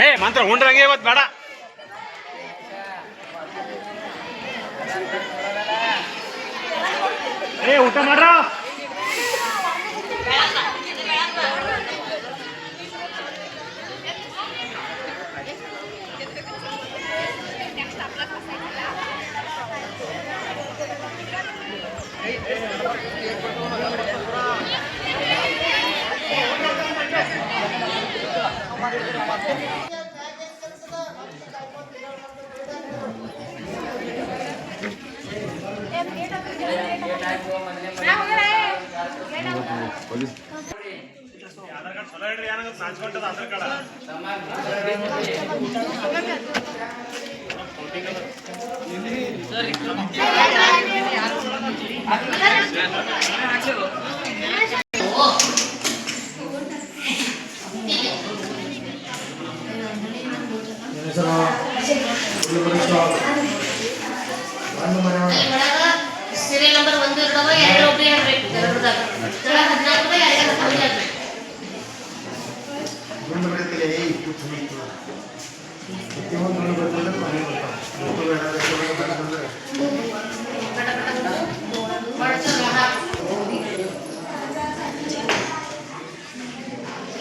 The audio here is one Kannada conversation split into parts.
ಏ ಮಂತ್ರ ಉಂಡ್ರಂಗೆ ಇವತ್ತು ಬೇಡ. ಏ ಊಟ ಮಾಡ್ರ. ಆಧಾರ್ ಕಾರ್ಡ್ ಚಲೋ ಹೇಳ್ರಿ, ಏನಾಗ ನಾಚ್ಕೊಂಡದ ಆಧಾರ್ ಕಾರ್ಡ್. ಸೀರಿಯಲ್ ನಂಬರ್ 1 ಇರೋವ 2 ಒಬ್ಬರೇ ಹೇಳ್ಬೇಕು. ಎರಡದಾಗ 14 ಯಾರಿಗಾರ ಕಮ್ಮಿ ಆಗ್ಬೇಕು.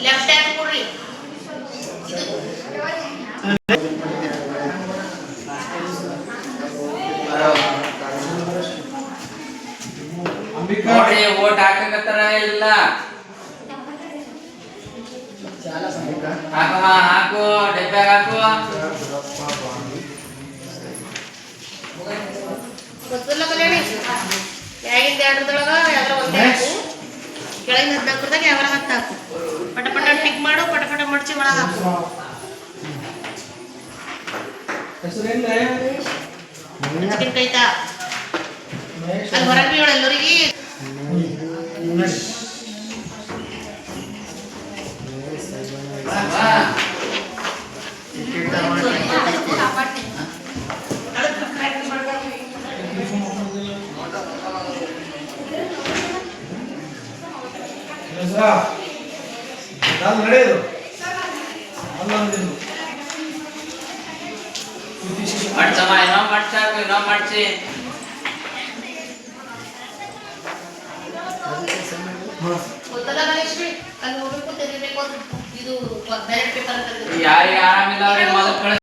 ಲೆಫ್ಟ್ ಹ್ಯಾಂಡ್ ಕೊಡ್ರಿ. ನೋಡ್ರಿ ಓಟ್ ಹಾಕಕತ್ತಾರ ಇಲ್ಲ ಹಾಕು, ಹಾಕು ಡಬ್ಬ್ಯಾಗ ಹಾಕು. ಗೊತ್ತಿಲ್ಲ ಕಲ್ಯಾಣಿ, ಯಾಗಿಂದ ಎರಡರದೊಳಗ ಯಾವ್ದಾರ ಒಂದೇ ಹಾಕು, ಕೆಳಗಿನ 14ದಾಗ ಯಾವ್ದಾರ 10 ಹಾಕು. ಪಟ ಪಟ ಟಿಕ್ ಮಾಡು, ಪಟ ಪಟ ಮಡ್ಚಿ ಒಳಗೆ ಹಾಕು. ಕೈತಾ ಅಲ್ಲಿ ಹೊರಗೆ ಬೀಳ ಎಲ್ಲರಿಗೆ. ನಡೆಯೋದು ಮಡ್ಚಮ್ಮ ಏನೋ ಮಡ್ಚಾಕು, ಏನೋ ಮಡ್ಚಿ. ಅಲ್ಲಿ ಹೋಗ್ಬೇಕು, ತೆಗಿಬೇಕು. ಇದು ಬ್ಯಾಲೆಟ್ ಪೇಪರ್ ಅಂತ ಯಾರಿಗೆ ಆರಾಮಿಲ್ಲ ಅವ್ರಿಗೆ ಮೊದಲು